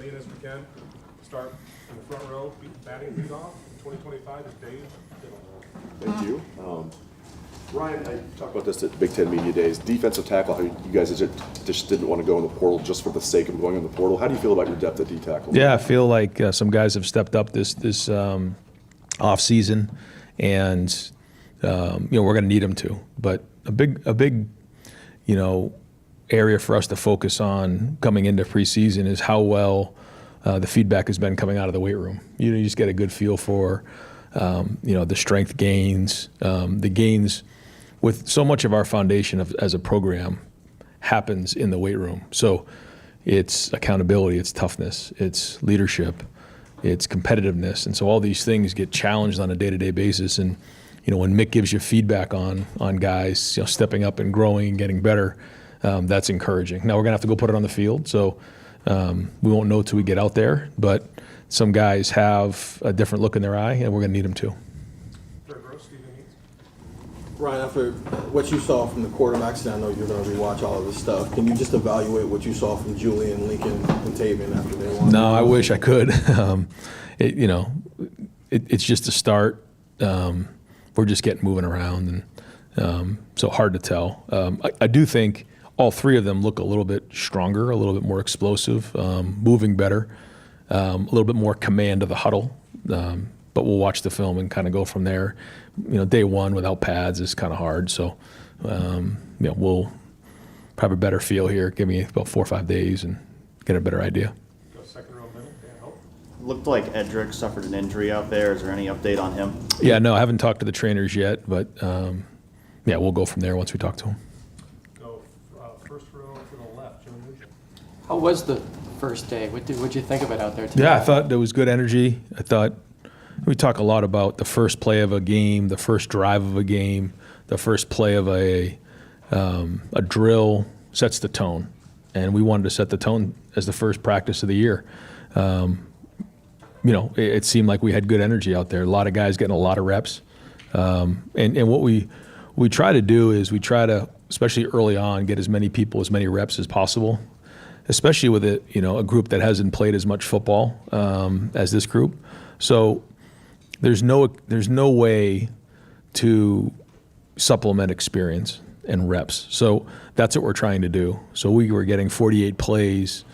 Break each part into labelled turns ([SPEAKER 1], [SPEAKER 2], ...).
[SPEAKER 1] many as we can. Start in the front row, batting lead off. 2025 is Dave.
[SPEAKER 2] Thank you. Ryan, I talked about this at Big Ten Media Days. Defensive tackle, how you guys just didn't want to go in the portal just for the sake of going in the portal. How do you feel about your depth at D tackle?
[SPEAKER 3] Yeah, I feel like some guys have stepped up this off season, and we're going to need them to. But a big area for us to focus on coming into preseason is how well the feedback has been coming out of the weight room. You just get a good feel for the strength gains, the gains. With so much of our foundation as a program happens in the weight room. So it's accountability, it's toughness, it's leadership, it's competitiveness. And so all these things get challenged on a day-to-day basis. And when Mick gives you feedback on guys stepping up and growing and getting better, that's encouraging. Now we're gonna have to go put it on the field. So we won't know till we get out there, but some guys have a different look in their eye, and we're gonna need them to.
[SPEAKER 4] Ryan, after what you saw from the quarterbacks, and I know you're going to rewatch all of this stuff, can you just evaluate what you saw from Julian, Lincoln, and Tavian after they won?
[SPEAKER 3] No, I wish I could. It's just a start. We're just getting moving around, and so hard to tell. I do think all three of them look a little bit stronger, a little bit more explosive, moving better, a little bit more command of the huddle. But we'll watch the film and kind of go from there. Day one without pads is kind of hard. So, we'll have a better feel here. Give me about 4 or 5 days and get a better idea.
[SPEAKER 1] Second row middle, Dan Hope.
[SPEAKER 5] Looked like Edric suffered an injury out there. Is there any update on him?
[SPEAKER 3] Yeah, no, I haven't talked to the trainers yet, but we'll go from there once we talk to him.
[SPEAKER 1] Go first row to the left, Joe Nugent.
[SPEAKER 6] How was the first day? What'd you think of it out there today?
[SPEAKER 3] Yeah, I thought there was good energy. I thought we talk a lot about the first play of a game, the first drive of a game, the first play of a drill sets the tone, and we wanted to set the tone as the first practice of the year. It seemed like we had good energy out there. A lot of guys getting a lot of reps, and what we try to do is we try to, especially early on, get as many people as many reps as possible, especially with a group that hasn't played as much football as this group. So there's no way to supplement experience and reps. So that's what we're trying to do. So we were getting 48 plays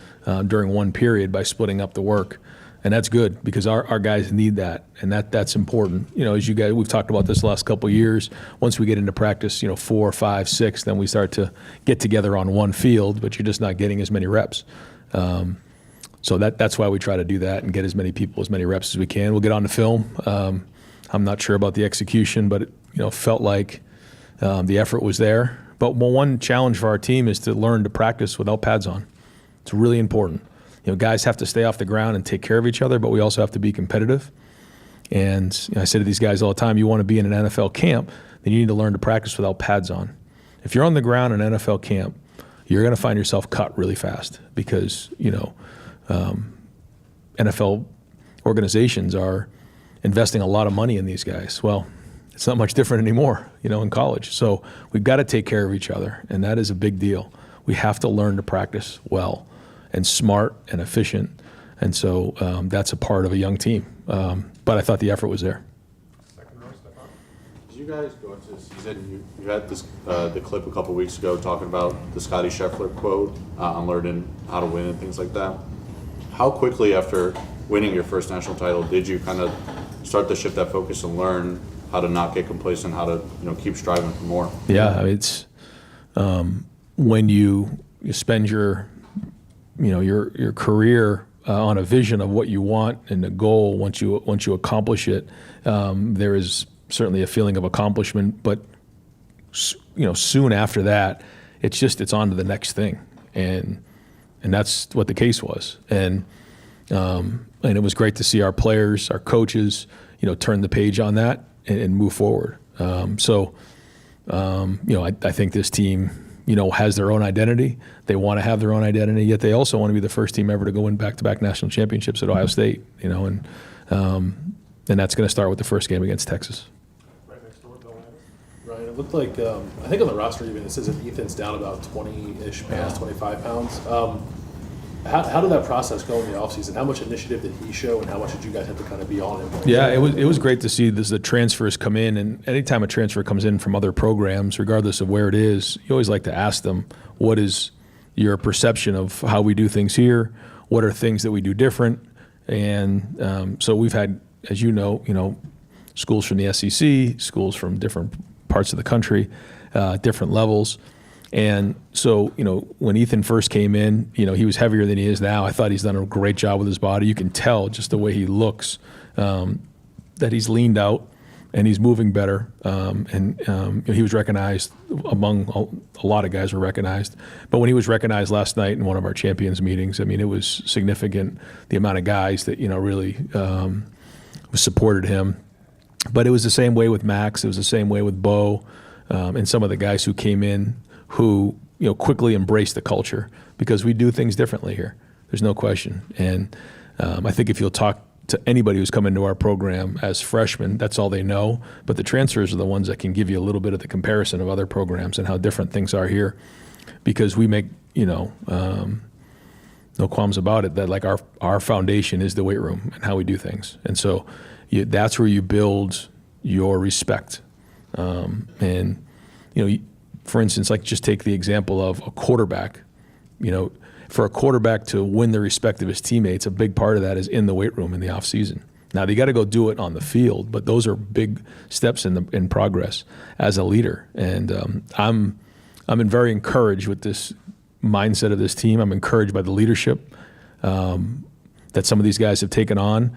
[SPEAKER 3] during one period by splitting up the work. And that's good because our guys need that, and that's important. As you guys, we've talked about this the last couple of years. Once we get into practice, 4, 5, 6, then we start to get together on one field, but you're just not getting as many reps. So that's why we try to do that and get as many people, as many reps as we can. We'll get on the film. I'm not sure about the execution, but it felt like the effort was there. But one challenge for our team is to learn to practice without pads on. It's really important. Guys have to stay off the ground and take care of each other, but we also have to be competitive. And I say to these guys all the time, you want to be in an NFL camp, then you need to learn to practice without pads on. If you're on the ground in an NFL camp, you're going to find yourself cut really fast because, NFL organizations are investing a lot of money in these guys. Well, it's not much different anymore, in college. So we've got to take care of each other, and that is a big deal. We have to learn to practice well and smart and efficient, and so that's a part of a young team. But I thought the effort was there.
[SPEAKER 1] Second row, Stefan.
[SPEAKER 2] As you guys go into the season, you had this the clip a couple weeks ago talking about the Scotty Scheffler quote on learning how to win and things like that. How quickly after winning your first national title did you kind of start to shift that focus and learn how to not get complacent, how to keep striving for more?
[SPEAKER 3] Yeah, it's when you spend your career on a vision of what you want and a goal. Once you accomplish it, there is certainly a feeling of accomplishment. But soon after that, it's on to the next thing, and that's what the case was. And it was great to see our players, our coaches, turn the page on that and move forward. I think this team, has their own identity. They want to have their own identity, yet they also want to be the first team ever to go win back-to-back national championships at Ohio State. And that's going to start with the first game against Texas.
[SPEAKER 1] Right next door, Bill Landis.
[SPEAKER 7] Right. It looked like, I think on the roster even, it says that Ethan's down about 20-ish pounds, 25 pounds. How did that process go in the offseason? How much initiative did he show, and how much did you guys have to kind of be on him?
[SPEAKER 3] Yeah, it was great to see the transfers come in, and anytime a transfer comes in from other programs, regardless of where it is, you always like to ask them, what is your perception of how we do things here? What are things that we do different? And so we've had, as you know, schools from the SEC, schools from different parts of the country, different levels. And so, when Ethan first came in, he was heavier than he is now. I thought he's done a great job with his body. You can tell just the way he looks, that he's leaned out and he's moving better. He was recognized among a lot of guys were recognized. But when he was recognized last night in one of our champions meetings, I mean, it was significant, the amount of guys that, really supported him. But it was the same way with Max. It was the same way with Bo, and some of the guys who came in who quickly embraced the culture, because we do things differently here. There's no question. And I think if you'll talk to anybody who's come into our program as freshmen, that's all they know. But the transfers are the ones that can give you a little bit of the comparison of other programs and how different things are here, because we make no qualms about it that like our foundation is the weight room and how we do things. And so that's where you build your respect. For instance, like just take the example of a quarterback. For a quarterback to win the respect of his teammates, a big part of that is in the weight room in the off season. Now they got to go do it on the field, but those are big steps in progress as a leader. And I'm very encouraged with this mindset of this team. I'm encouraged by the leadership that some of these guys have taken on.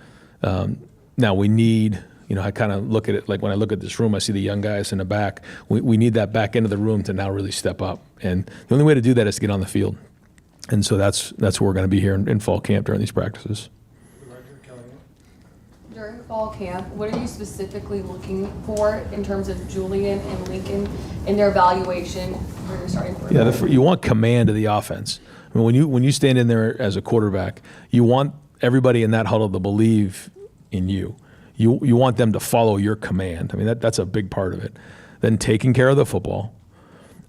[SPEAKER 3] Now we need. I kind of look at it like when I look at this room, I see the young guys in the back. We need that back end of the room to now really step up. And the only way to do that is to get on the field. And so that's where we're going to be here in fall camp during these practices.
[SPEAKER 8] During fall camp, what are you specifically looking for in terms of Julian and Lincoln in their evaluation for your starting quarterback?
[SPEAKER 3] Yeah, you want command of the offense. I mean, when you stand in there as a quarterback, you want everybody in that huddle to believe in you. You want them to follow your command. I mean, that's a big part of it. Then taking care of the football,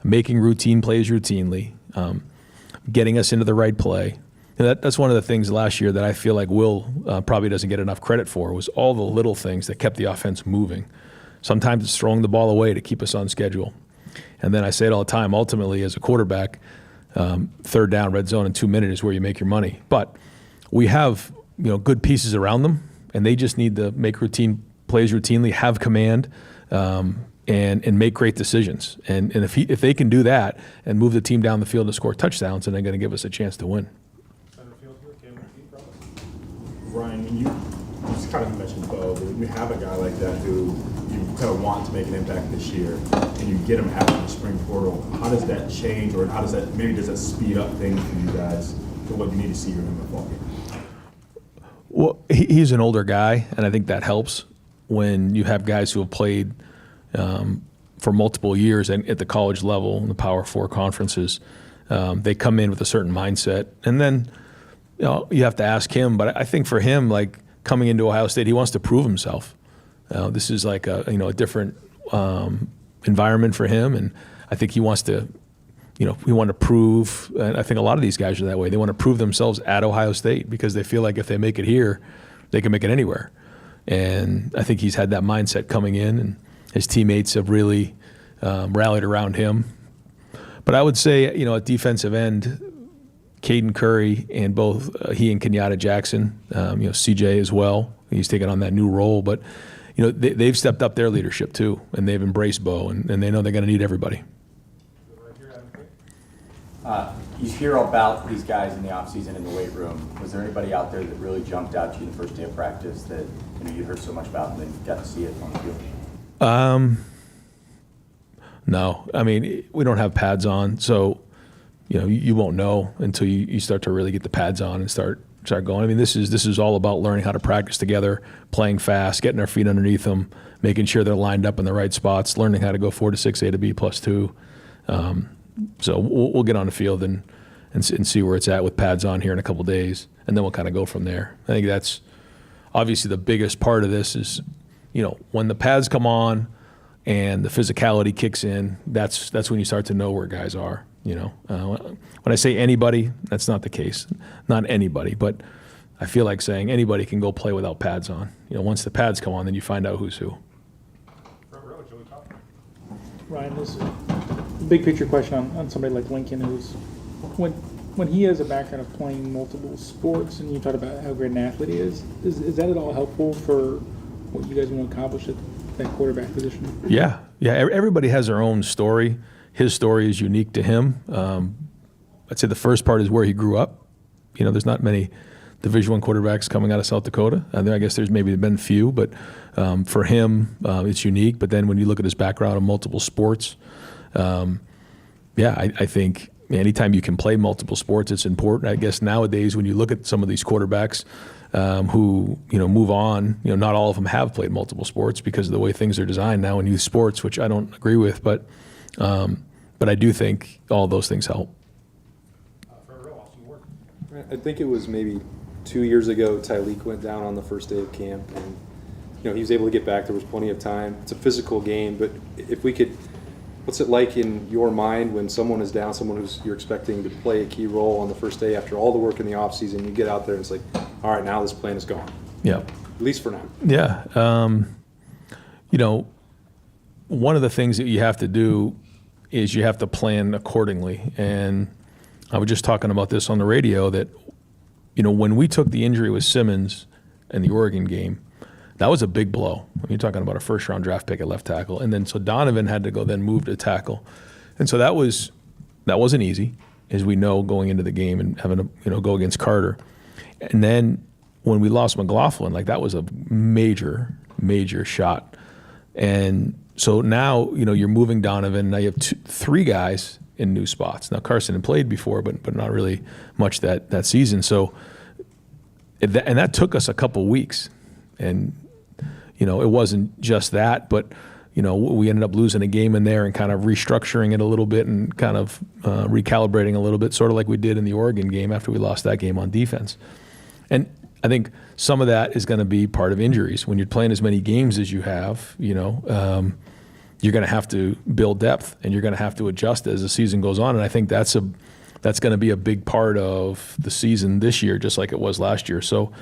[SPEAKER 3] making routine plays routinely, getting us into the right play. And that's one of the things last year that I feel like Will probably doesn't get enough credit for, was all the little things that kept the offense moving. Sometimes it's throwing the ball away to keep us on schedule. And then I say it all the time, ultimately as a quarterback, third down, red zone in 2 minutes is where you make your money. But we have good pieces around them, and they just need to make routine plays routinely, have command, and make great decisions. And if they can do that and move the team down the field to score touchdowns, then they're going to give us a chance to win.
[SPEAKER 9] Ryan, you just kind of mentioned Bo, but you have a guy like that who you kind of want to make an impact this year, and you get him after the spring portal. How does that change, or does that speed up things for you guys for what you need to see in the fall game?
[SPEAKER 3] Well, he's an older guy, and I think that helps when you have guys who have played for multiple years at the college level in the Power 4 conferences. They come in with a certain mindset, and then you have to ask him. But I think for him, like coming into Ohio State, he wants to prove himself. This is like a different environment for him, and I think he wants to. We want to prove, and I think a lot of these guys are that way. They want to prove themselves at Ohio State because they feel like if they make it here, they can make it anywhere. And I think he's had that mindset coming in, and his teammates have really rallied around him. But I would say, at defensive end, Caden Curry and both he and Kenyatta Jackson, CJ as well. He's taken on that new role, but they've stepped up their leadership too, and they've embraced Bo, and they know they're going to need everybody.
[SPEAKER 10] You hear about these guys in the offseason in the weight room. Was there anybody out there that really jumped out to you the first day of practice that you heard so much about and then you got to see it on the field?
[SPEAKER 3] No. I mean, we don't have pads on, so you won't know until you start to really get the pads on and start going. I mean, this is all about learning how to practice together, playing fast, getting our feet underneath them, making sure they're lined up in the right spots, learning how to go 4 to 6, A to B plus 2. So we'll get on the field and see where it's at with pads on here in a couple days, and then we'll kind of go from there. I think that's obviously the biggest part of this is, when the pads come on and the physicality kicks in, that's when you start to know where guys are. You know, when I say anybody, that's not the case. Not anybody, but I feel like saying anybody can go play without pads on. You know, once the pads come on, then you find out who's who.
[SPEAKER 1] Front row, Joey Top.
[SPEAKER 11] Ryan, this is a big picture question on somebody like Lincoln, who's when he has a background of playing multiple sports, and you talked about how great an athlete he is that at all helpful for what you guys want to accomplish at that quarterback position?
[SPEAKER 3] Yeah. Everybody has their own story. His story is unique to him. I'd say the first part is where he grew up. You know, there's not many Division I quarterbacks coming out of South Dakota. I guess there's maybe been few, but for him, it's unique. But then when you look at his background in multiple sports, I think anytime you can play multiple sports, it's important. I guess nowadays when you look at some of these quarterbacks who move on, not all of them have played multiple sports because of the way things are designed now in youth sports, which I don't agree with. But I do think all those things help.
[SPEAKER 1] Front row, Austin Ward.
[SPEAKER 12] I think it was maybe 2 years ago, Tyleek went down on the first day of camp, and he was able to get back. There was plenty of time. It's a physical game, but if we could, what's it like in your mind when someone is down, someone who's you're expecting to play a key role on the first day after all the work in the off season? You get out there and it's like, all right, now this plan is gone.
[SPEAKER 3] Yeah.
[SPEAKER 12] At least for now.
[SPEAKER 3] Yeah. One of the things that you have to do is you have to plan accordingly. And I was just talking about this on the radio that, when we took the injury with Simmons in the Oregon game, that was a big blow. You're talking about a first-round draft pick at left tackle. And then so Donovan had to go then move to tackle. And so that wasn't easy, as we know, going into the game and having to, go against Carter. And then when we lost McLaughlin, that was a major, major shot. And so now, you're moving Donovan. Now you have three guys in new spots. Now Carson had played before, but not really much that season. So, and that took us a couple weeks. And, it wasn't just that, but, we ended up losing a game in there and kind of restructuring it a little bit and kind of recalibrating a little bit, sort of like we did in the Oregon game after we lost that game on defense. And I think some of that is going to be part of injuries. When you're playing as many games as you have, you're going to have to build depth and you're going to have to adjust as the season goes on. And I think that's going to be a big part of the season this year, just like it was last year. So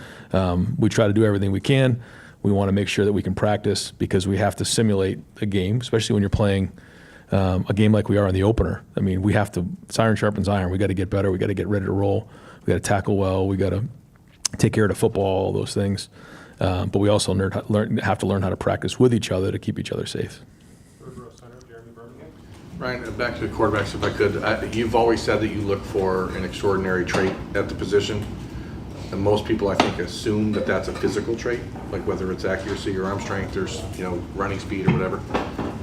[SPEAKER 3] we try to do everything we can. We want to make sure that we can practice because we have to simulate a game, especially when you're playing a game like we are in the opener. I mean, we have to, iron sharpens iron. We got to get better. We got to get ready to roll. We got to tackle well. We got to take care of the football, all those things. But we also have to learn how to practice with each other to keep each other safe.
[SPEAKER 1] Third row center, Jeremy Birmingham.
[SPEAKER 2] Ryan, back to the quarterbacks, if I could. You've always said that you look for an extraordinary trait at the position. And most people, I think, assume that that's a physical trait, like whether it's accuracy or arm strength or running speed or whatever.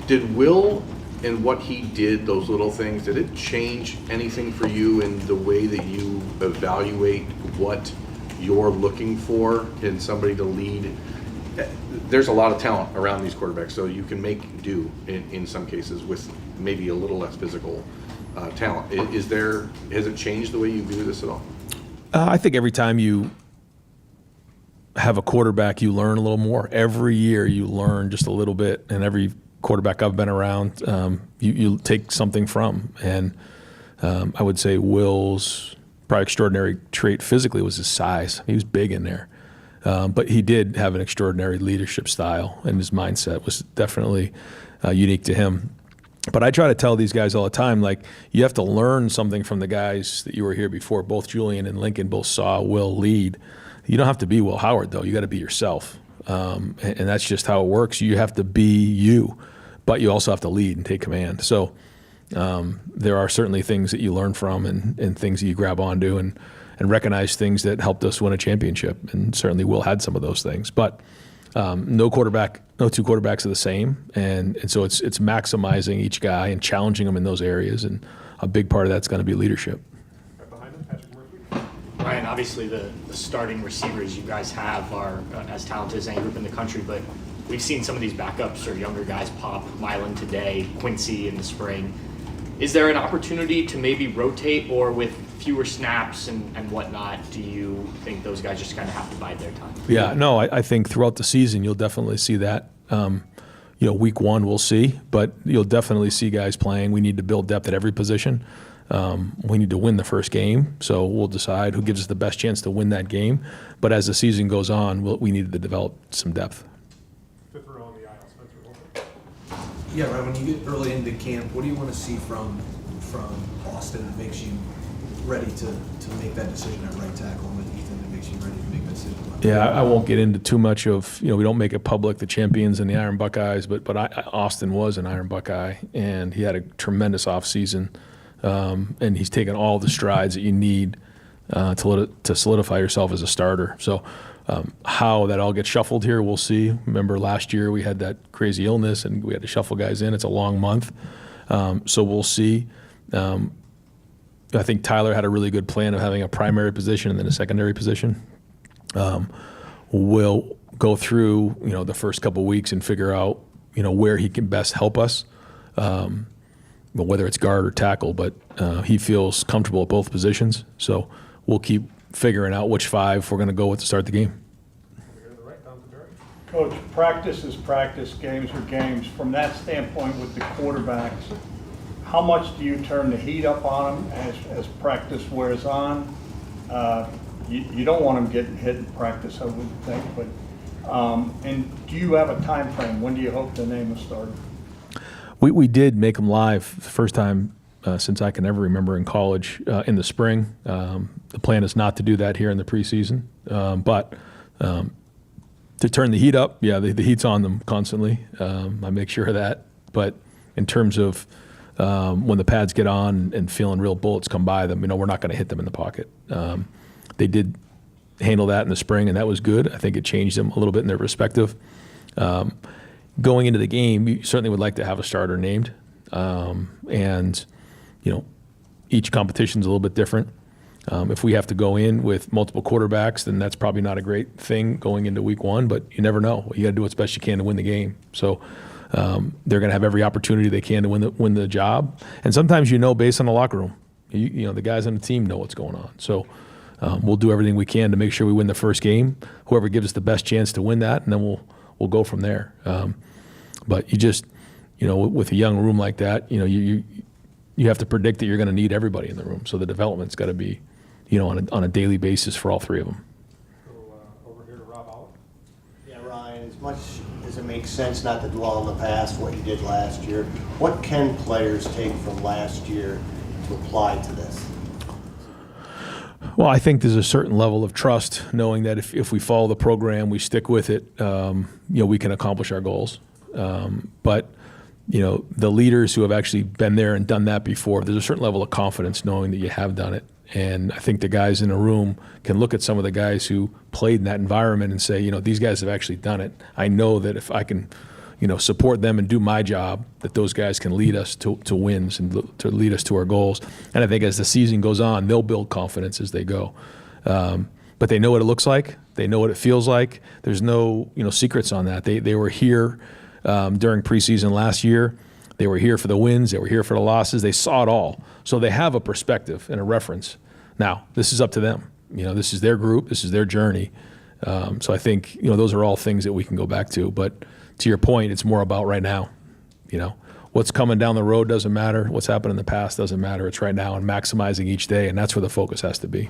[SPEAKER 2] Did Will and what he did, those little things, did it change anything for you in the way that you evaluate what you're looking for in somebody to lead? There's a lot of talent around these quarterbacks, so you can make do in some cases with maybe a little less physical talent. Has it changed the way you view this at all?
[SPEAKER 3] I think every time you have a quarterback, you learn a little more. Every year you learn just a little bit, and every quarterback I've been around, you take something from. And I would say Will's probably extraordinary trait physically was his size. He was big in there. But he did have an extraordinary leadership style, and his mindset was definitely unique to him. But I try to tell these guys all the time, you have to learn something from the guys that you were here before. Both Julian and Lincoln both saw Will lead. You don't have to be Will Howard, though. You got to be yourself. And that's just how it works. You have to be you, but you also have to lead and take command. So there are certainly things that you learn from and things that you grab onto and recognize things that helped us win a championship. And certainly Will had some of those things. But no two quarterbacks are the same. And so it's maximizing each guy and challenging them in those areas. And a big part of that's going to be leadership.
[SPEAKER 1] Right behind him, Patrick Murphy.
[SPEAKER 13] Ryan, obviously the starting receivers you guys have are as talented as any group in the country, but we've seen some of these backups or younger guys pop. Milan today, Quincy in the spring. Is there an opportunity to maybe rotate, or with fewer snaps and whatnot, do you think those guys just kind of have to bide their time?
[SPEAKER 3] Yeah, no, I think throughout the season you'll definitely see that. Week one we'll see, but you'll definitely see guys playing. We need to build depth at every position. We need to win the first game, so we'll decide who gives us the best chance to win that game. But as the season goes on, we need to develop some depth.
[SPEAKER 1] Fifth row on the aisle, Spencer Wilson.
[SPEAKER 14] Yeah, right. When you get early into camp, what do you want to see from Austin that makes you ready to make that decision at right tackle, and with Ethan that makes you ready to make that decision?
[SPEAKER 3] Yeah, I won't get into too much of, we don't make it public, the champions and the Iron Buckeyes, but Austin was an Iron Buckeye, and he had a tremendous offseason, and he's taken all the strides that you need to solidify yourself as a starter. So how that all gets shuffled here, we'll see. Remember last year we had that crazy illness, and we had to shuffle guys in. It's a long month, so we'll see. I think Tyler had a really good plan of having a primary position and then a secondary position. We'll go through, the first couple of weeks and figure out, where he can best help us, whether it's guard or tackle. But he feels comfortable at both positions, so we'll keep figuring out which five we're going to go with to start the game.
[SPEAKER 15] Coach, practice is practice, games are games. From that standpoint with the quarterbacks, how much do you turn the heat up on them as practice wears on? You don't want them getting hit in practice, I would think, but and do you have a time frame? When do you hope to name a starter?
[SPEAKER 3] We did make them live the first time since I can ever remember in college in the spring. The plan is not to do that here in the preseason, but to turn the heat up, yeah, the heat's on them constantly. I make sure of that. But in terms of when the pads get on and feeling real bullets come by them, we're not going to hit them in the pocket. They did handle that in the spring, and that was good. I think it changed them a little bit in their perspective. Going into the game, you certainly would like to have a starter named. And, each competition's a little bit different. If we have to go in with multiple quarterbacks, then that's probably not a great thing going into week one, but you never know. You got to do what's best you can to win the game. So they're going to have every opportunity they can to win the job. And sometimes based on the locker room. The guys on the team know what's going on. So we'll do everything we can to make sure we win the first game. Whoever gives us the best chance to win that, and then we'll go from there. But you just, with a young room like that, you have to predict that you're going to need everybody in the room. So the development's got to be, on a daily basis for all three of them.
[SPEAKER 1] Over here to Rob Olive.
[SPEAKER 16] Yeah, Ryan, as much as it makes sense not to dwell on the past, what you did last year, what can players take from last year to apply to this?
[SPEAKER 3] Well, I think there's a certain level of trust, knowing that if we follow the program, we stick with it, we can accomplish our goals. But the leaders who have actually been there and done that before, there's a certain level of confidence knowing that you have done it. And I think the guys in the room can look at some of the guys who played in that environment and say, these guys have actually done it. I know that if I can, support them and do my job, that those guys can lead us to wins and to lead us to our goals. And I think as the season goes on, they'll build confidence as they go. But they know what it looks like. They know what it feels like. There's no, secrets on that. They were here during preseason last year. They were here for the wins. They were here for the losses. They saw it all. So they have a perspective and a reference. Now, this is up to them. This is their group. This is their journey. So I think, those are all things that we can go back to. But to your point, it's more about right now. What's coming down the road doesn't matter. What's happened in the past doesn't matter. It's right now and maximizing each day, and that's where the focus has to be.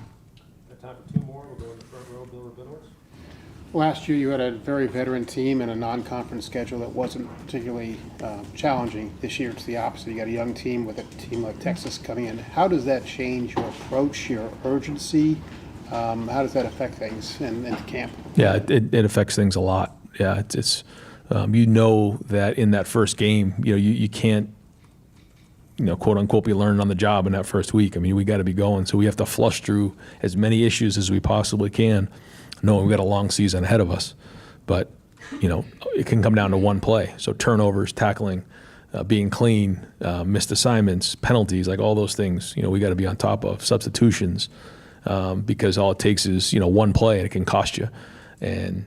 [SPEAKER 1] Time for two more. We'll go in the front row. Bill Rabinowitz.
[SPEAKER 17] Last year, you had a very veteran team and a non-conference schedule that wasn't particularly challenging. This year, it's the opposite. You got a young team with a team like Texas coming in. How does that change your approach, your urgency? How does that affect things in camp?
[SPEAKER 3] Yeah, it affects things a lot. Yeah, it's that in that first game, you can't, quote unquote, be learning on the job in that first week. I mean, we got to be going. So we have to flush through as many issues as we possibly can, knowing we've got a long season ahead of us. But, it can come down to one play. So turnovers, tackling, being clean, missed assignments, penalties, like all those things, we got to be on top of. Substitutions, because all it takes is, one play and it can cost you. And,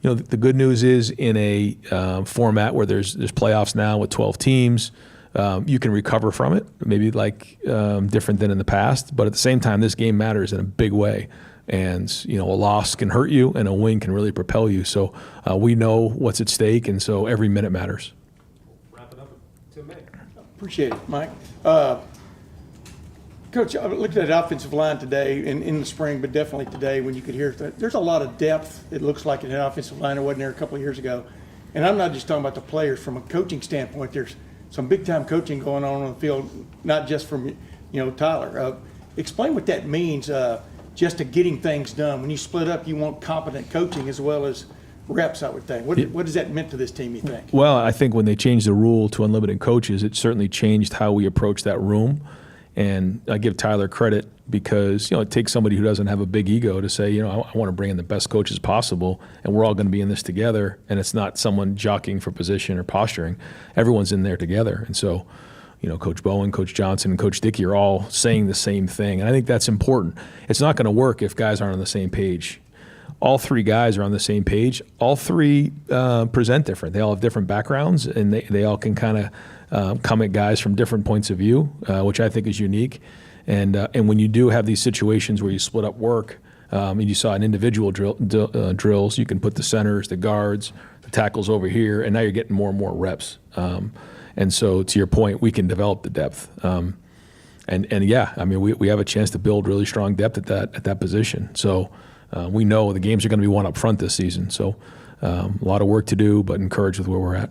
[SPEAKER 3] the good news is in a format where there's playoffs now with 12 teams, you can recover from it, maybe different than in the past. But at the same time, this game matters in a big way. And, a loss can hurt you and a win can really propel you. So we know what's at stake, and so every minute matters.
[SPEAKER 1] Wrap it up. Tim May.
[SPEAKER 4] Appreciate it, Mike.
[SPEAKER 11] Coach, I looked at that offensive line today, in the spring, but definitely today when you could hear that there's a lot of depth, it looks like, in that offensive line that wasn't there a couple of years ago. And I'm not just talking about the players. From a coaching standpoint, there's some big-time coaching going on the field, not just from, Tyler. Explain what that means just to getting things done. When you split up, you want competent coaching as well as reps, I would think. What does that mean to this team, you think?
[SPEAKER 3] Well, I think when they changed the rule to unlimited coaches, it certainly changed how we approach that room. And I give Tyler credit because, it takes somebody who doesn't have a big ego to say, I want to bring in the best coaches possible, and we're all going to be in this together. And it's not someone jockeying for position or posturing. Everyone's in there together. And so, Coach Bowen, Coach Johnson, and Coach Dickey are all saying the same thing. And I think that's important. It's not going to work if guys aren't on the same page. All three guys are on the same page. All three present different. They all have different backgrounds, and they all can kind of come at guys from different points of view, which I think is unique. And when you do have these situations where you split up work, and you saw an individual drills, you can put the centers, the guards, the tackles over here, and now you're getting more and more reps. And so, to your point, we can develop the depth. We have a chance to build really strong depth at that position. So we know the games are going to be won up front this season. So a lot of work to do, but encouraged with where we're at.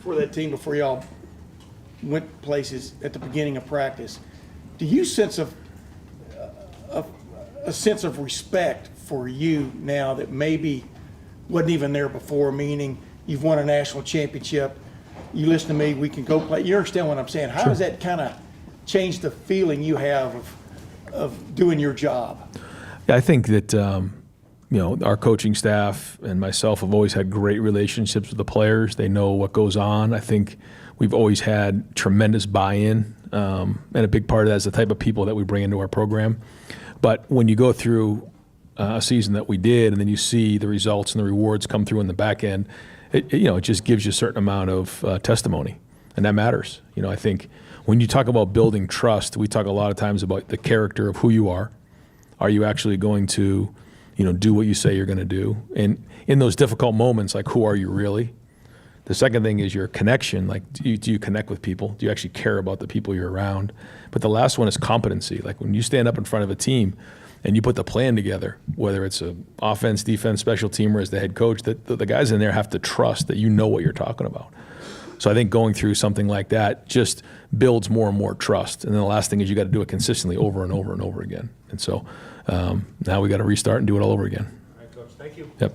[SPEAKER 11] For that team, before y'all went places at the beginning of practice, do you sense a sense of respect for you now that maybe wasn't even there before? Meaning, you've won a national championship. You listen to me, we can go play. You understand what I'm saying? How does that kind of change the feeling you have of doing your job?
[SPEAKER 3] Yeah, I think that our coaching staff and myself have always had great relationships with the players. They know what goes on. I think we've always had tremendous buy-in, and a big part of that is the type of people that we bring into our program. But when you go through a season that we did, and then you see the results and the rewards come through in the back end, it just gives you a certain amount of testimony, and that matters. I think when you talk about building trust, we talk a lot of times about the character of who you are. Are you actually going to, do what you say you're going to do? And in those difficult moments, like, who are you really? The second thing is your connection. Like, do you connect with people? Do you actually care about the people you're around? But the last one is competency. Like, when you stand up in front of a team and you put the plan together, whether it's a offense, defense, special teamer as the head coach, that the guys in there have to trust that you know what you're talking about. So I think going through something like that just builds more and more trust. And then the last thing is you got to do it consistently over and over and over again. And so now we got to restart and do it all over again.
[SPEAKER 1] All right, Coach, thank you.
[SPEAKER 3] Yep, thanks.